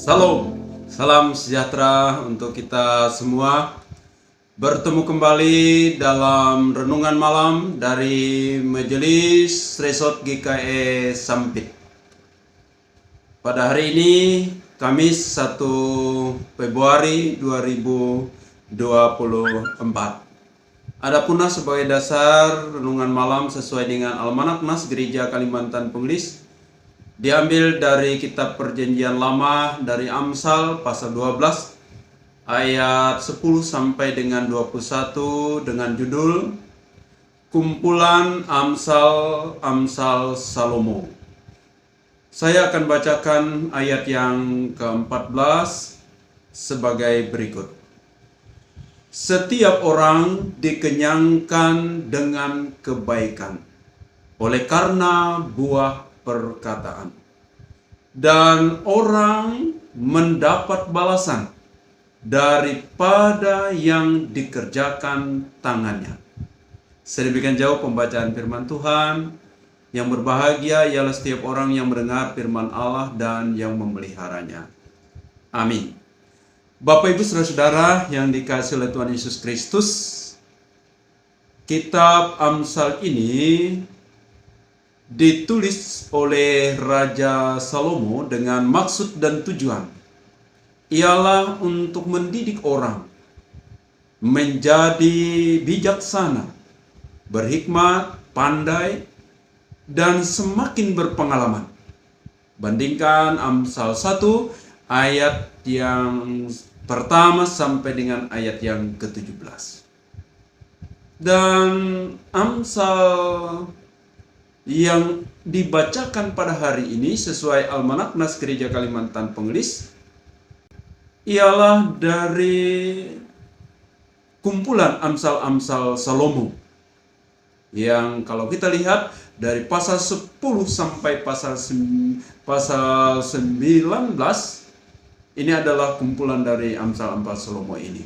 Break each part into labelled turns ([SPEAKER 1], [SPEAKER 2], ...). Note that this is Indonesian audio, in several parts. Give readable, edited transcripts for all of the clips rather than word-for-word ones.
[SPEAKER 1] Salam, salam sejahtera untuk kita semua. Bertemu kembali dalam renungan malam dari Majelis Resort GKE Sampit. Pada hari ini, Kamis 1 Februari 2024. Adapun sebagai dasar renungan malam sesuai dengan Almanak Nas Gereja Kalimantan Pengelis, diambil dari kitab Perjanjian Lama dari Amsal pasal 12 ayat 10 sampai dengan 21 dengan judul Kumpulan Amsal Salomo. Saya akan bacakan ayat yang ke-14 sebagai berikut. Setiap orang dikenyangkan dengan kebaikan oleh karena buah perkataan, dan orang mendapat balasan daripada yang dikerjakan tangannya. Sedemikian jauh pembacaan firman Tuhan. Yang berbahagia ialah setiap orang yang mendengar firman Allah dan yang memeliharanya. Amin. Bapak Ibu Saudara-saudara yang dikasihi oleh Tuhan Yesus Kristus, kitab Amsal ini ditulis oleh Raja Salomo dengan maksud dan tujuan ialah untuk mendidik orang menjadi bijaksana, berhikmat, pandai, dan semakin berpengalaman. Bandingkan Amsal 1 ayat yang pertama sampai dengan ayat yang ke-17. Dan Amsal yang dibacakan pada hari ini sesuai Almanak Nas Gereja Kalimantan Pengelis ialah dari kumpulan Amsal Salomo, yang kalau kita lihat dari pasal 10 sampai pasal 19 ini adalah kumpulan dari Amsal Salomo ini.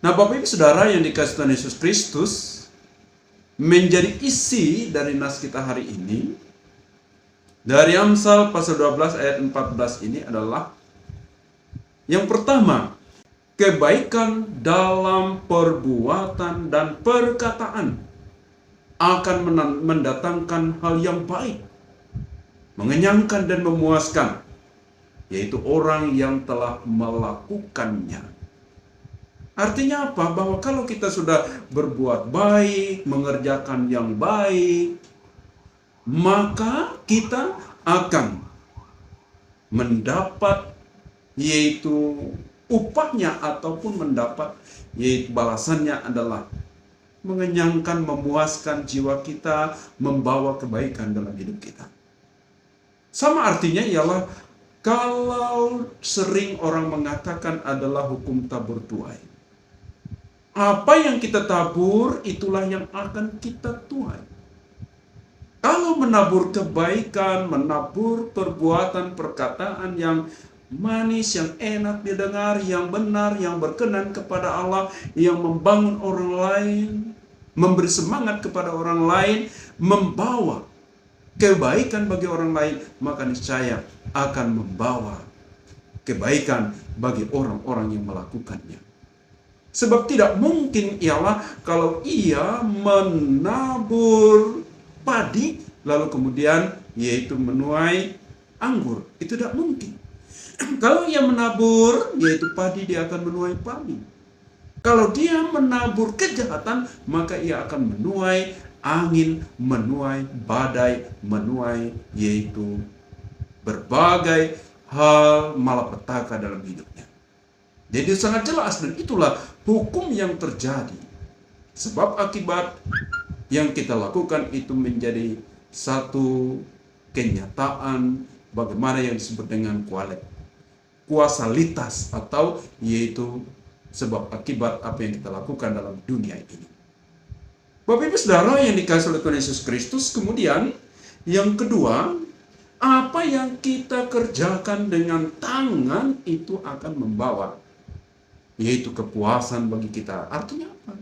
[SPEAKER 1] Nah, Bapak Ibu Saudara yang dikasihi Tuhan Yesus Kristus, menjadi isi dari nas kita hari ini dari Amsal pasal 12 ayat 14 ini adalah yang pertama, kebaikan dalam perbuatan dan perkataan akan mendatangkan hal yang baik, mengenyangkan dan memuaskan, yaitu orang yang telah melakukannya. Artinya apa? Bahwa kalau kita sudah berbuat baik, mengerjakan yang baik, maka kita akan mendapat yaitu upahnya ataupun mendapat yaitu balasannya adalah mengenyangkan, memuaskan jiwa kita, membawa kebaikan dalam hidup kita. Sama artinya ialah kalau sering orang mengatakan adalah hukum tabur tuai. Apa yang kita tabur, itulah yang akan kita tuai. Kalau menabur kebaikan, menabur perbuatan, perkataan yang manis, yang enak didengar, yang benar, yang berkenan kepada Allah, yang membangun orang lain, memberi semangat kepada orang lain, membawa kebaikan bagi orang lain, maka niscaya akan membawa kebaikan bagi orang-orang yang melakukannya. Sebab tidak mungkin ialah kalau ia menabur padi lalu kemudian yaitu menuai anggur. Itu tidak mungkin. Kalau ia menabur yaitu padi, dia akan menuai padi. Kalau dia menabur kejahatan, maka ia akan menuai angin, menuai badai, menuai yaitu berbagai hal malapetaka dalam hidupnya. Jadi sangat jelas, dan itulah hukum yang terjadi. Sebab akibat yang kita lakukan itu menjadi satu kenyataan bagaimana yang disebut dengan kuasalitas, atau yaitu sebab akibat apa yang kita lakukan dalam dunia ini. Bapak Ibu Saudara yang dikasihi oleh Tuhan Yesus Kristus, kemudian yang kedua, apa yang kita kerjakan dengan tangan itu akan membawa yaitu kepuasan bagi kita. Artinya apa?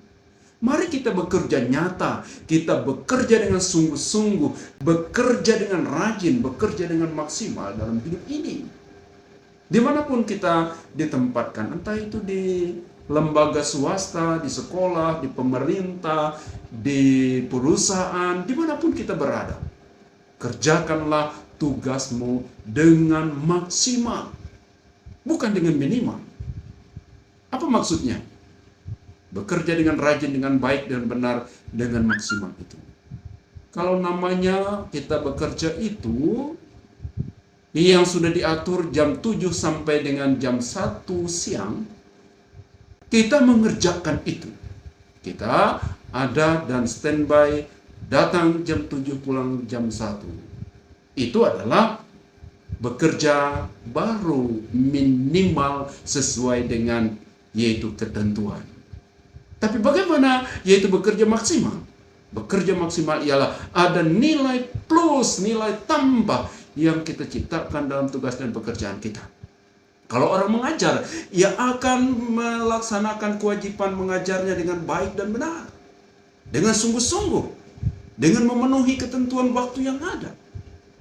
[SPEAKER 1] Mari kita bekerja nyata, kita bekerja dengan sungguh-sungguh, bekerja dengan rajin, bekerja dengan maksimal dalam hidup ini. Dimanapun kita ditempatkan, entah itu di lembaga swasta, di sekolah, di pemerintah, di perusahaan, dimanapun kita berada, kerjakanlah tugasmu dengan maksimal, bukan dengan minimal. Apa maksudnya? Bekerja dengan rajin, dengan baik dan benar, dengan maksimal itu. Kalau namanya kita bekerja itu yang sudah diatur jam 7 sampai dengan jam 1 siang, kita mengerjakan itu. Kita ada dan standby, datang jam 7, pulang jam 1. Itu adalah bekerja baru minimal sesuai dengan yaitu ketentuan. Tapi bagaimana yaitu bekerja maksimal? Bekerja maksimal ialah ada nilai plus, nilai tambah yang kita ciptakan dalam tugas dan pekerjaan kita. Kalau orang mengajar, ia akan melaksanakan kewajiban mengajarnya dengan baik dan benar, dengan sungguh-sungguh, dengan memenuhi ketentuan waktu yang ada.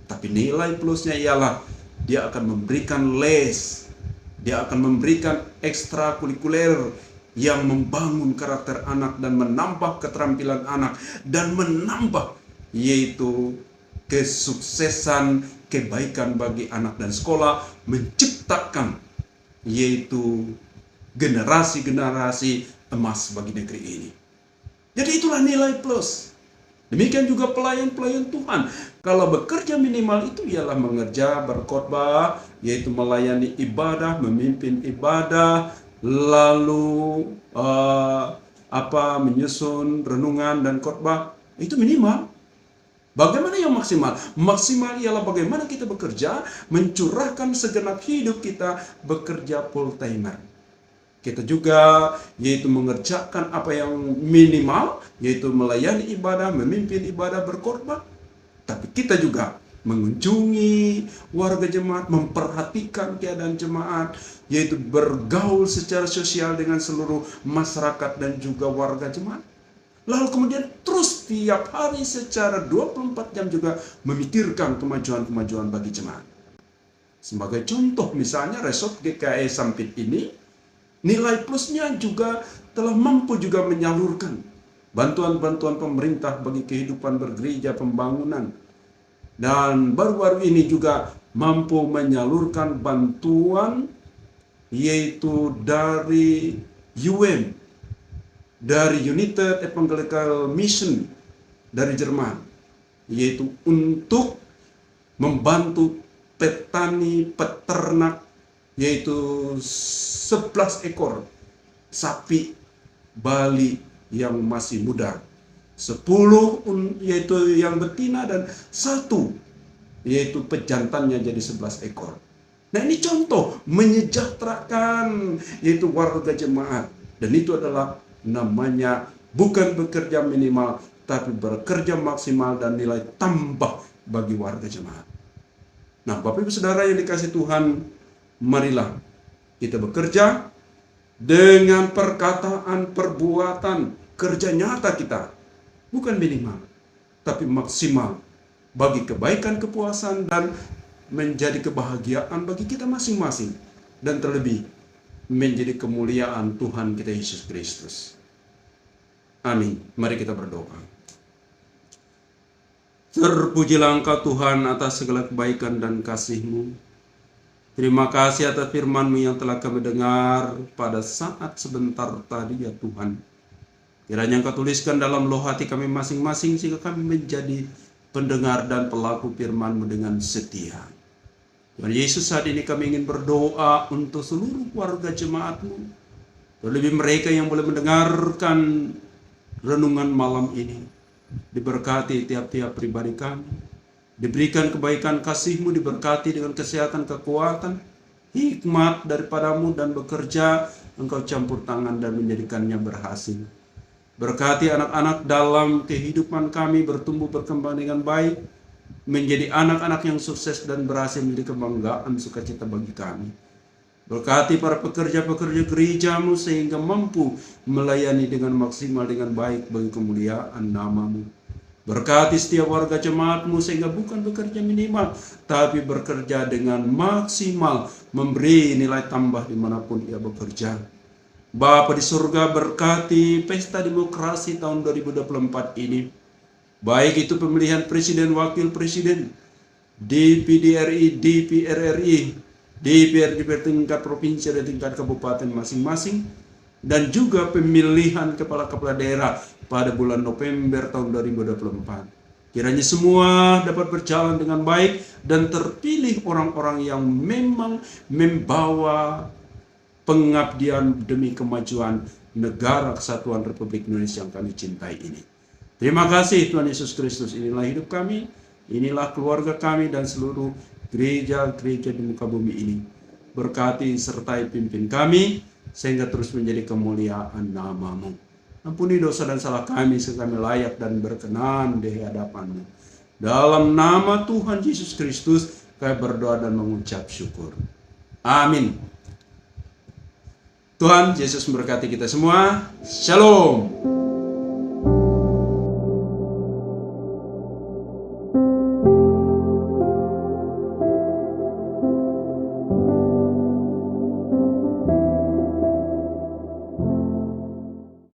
[SPEAKER 1] Tapi nilai plusnya ialah dia akan memberikan les, dia akan memberikan ekstrakurikuler yang membangun karakter anak dan menambah keterampilan anak dan menambah yaitu kesuksesan, kebaikan bagi anak dan sekolah, menciptakan yaitu generasi-generasi emas bagi negeri ini. Jadi itulah nilai plus. Demikian juga pelayan-pelayan Tuhan. Kalau bekerja minimal itu ialah mengerja, berkhotbah, yaitu melayani ibadah, memimpin ibadah, lalu menyusun renungan dan khotbah, itu minimal. Bagaimana yang maksimal? Maksimal ialah bagaimana kita bekerja, mencurahkan segenap hidup kita bekerja full timer. Kita juga yaitu mengerjakan apa yang minimal, yaitu melayani ibadah, memimpin ibadah, berkhotbah. Tapi kita juga mengunjungi warga jemaat, memperhatikan keadaan jemaat, yaitu bergaul secara sosial dengan seluruh masyarakat dan juga warga jemaat. Lalu kemudian terus tiap hari secara 24 jam juga memikirkan kemajuan-kemajuan bagi jemaat. Sebagai contoh misalnya Resort GKI Sampit ini, nilai plusnya juga telah mampu juga menyalurkan bantuan-bantuan pemerintah bagi kehidupan bergereja, pembangunan. Dan baru-baru ini juga mampu menyalurkan bantuan yaitu dari UM, dari United Evangelical Mission dari Jerman, yaitu untuk membantu petani peternak yaitu 11 ekor sapi Bali yang masih muda, 10 yaitu yang betina dan 1 yaitu pejantannya jadi 11 ekor. Nah ini contoh menyejahterakan yaitu warga jemaat, dan itu adalah namanya bukan bekerja minimal tapi bekerja maksimal dan nilai tambah bagi warga jemaat. Nah Bapak Ibu Saudara yang dikasih Tuhan, marilah kita bekerja dengan perkataan, perbuatan, kerja nyata kita, bukan minimal tapi maksimal bagi kebaikan, kepuasan dan menjadi kebahagiaan bagi kita masing-masing, dan terlebih menjadi kemuliaan Tuhan kita Yesus Kristus. Amin. Mari kita berdoa. Terpujilah Engkau Tuhan atas segala kebaikan dan kasih-Mu. Terima kasih atas firman-Mu yang telah kami dengar pada saat sebentar tadi ya Tuhan. Kiranya Engkau tuliskan dalam loh hati kami masing-masing sehingga kami menjadi pendengar dan pelaku firman-Mu dengan setia. Tuhan Yesus, saat ini kami ingin berdoa untuk seluruh warga jemaat-Mu, terlebih mereka yang boleh mendengarkan renungan malam ini. Diberkati tiap-tiap pribadi kami, diberikan kebaikan kasih-Mu, diberkati dengan kesehatan, kekuatan, hikmat daripada-Mu, dan bekerja Engkau campur tangan dan menjadikannya berhasil. Berkati anak-anak dalam kehidupan kami bertumbuh berkembang dengan baik, menjadi anak-anak yang sukses dan berhasil menjadi kebanggaan sukacita bagi kami. Berkati para pekerja-pekerja gereja-Mu sehingga mampu melayani dengan maksimal dengan baik bagi kemuliaan nama-Mu. Berkati setiap warga jemaat-Mu sehingga bukan bekerja minimal, tapi bekerja dengan maksimal, memberi nilai tambah dimanapun ia bekerja. Bapa di surga, berkati pesta demokrasi tahun 2024 ini. Baik itu pemilihan presiden, wakil presiden, DPD RI, DPR RI, DPR tingkat provinsi dan tingkat kabupaten masing-masing, dan juga pemilihan kepala-kepala daerah pada bulan November tahun 2024. Kiranya semua dapat berjalan dengan baik dan terpilih orang-orang yang memang membawa pengabdian demi kemajuan negara kesatuan Republik Indonesia yang kami cintai ini. Terima kasih Tuhan Yesus Kristus. Inilah hidup kami, inilah keluarga kami dan seluruh gereja-gereja di muka bumi ini. Berkati sertai pimpin kami sehingga terus menjadi kemuliaan nama-Mu. Ampuni dosa dan salah kami sehingga kami layak dan berkenan di hadapan-Mu. Dalam nama Tuhan Yesus Kristus kami berdoa dan mengucap syukur. Amin. Tuhan Yesus memberkati kita semua. Shalom.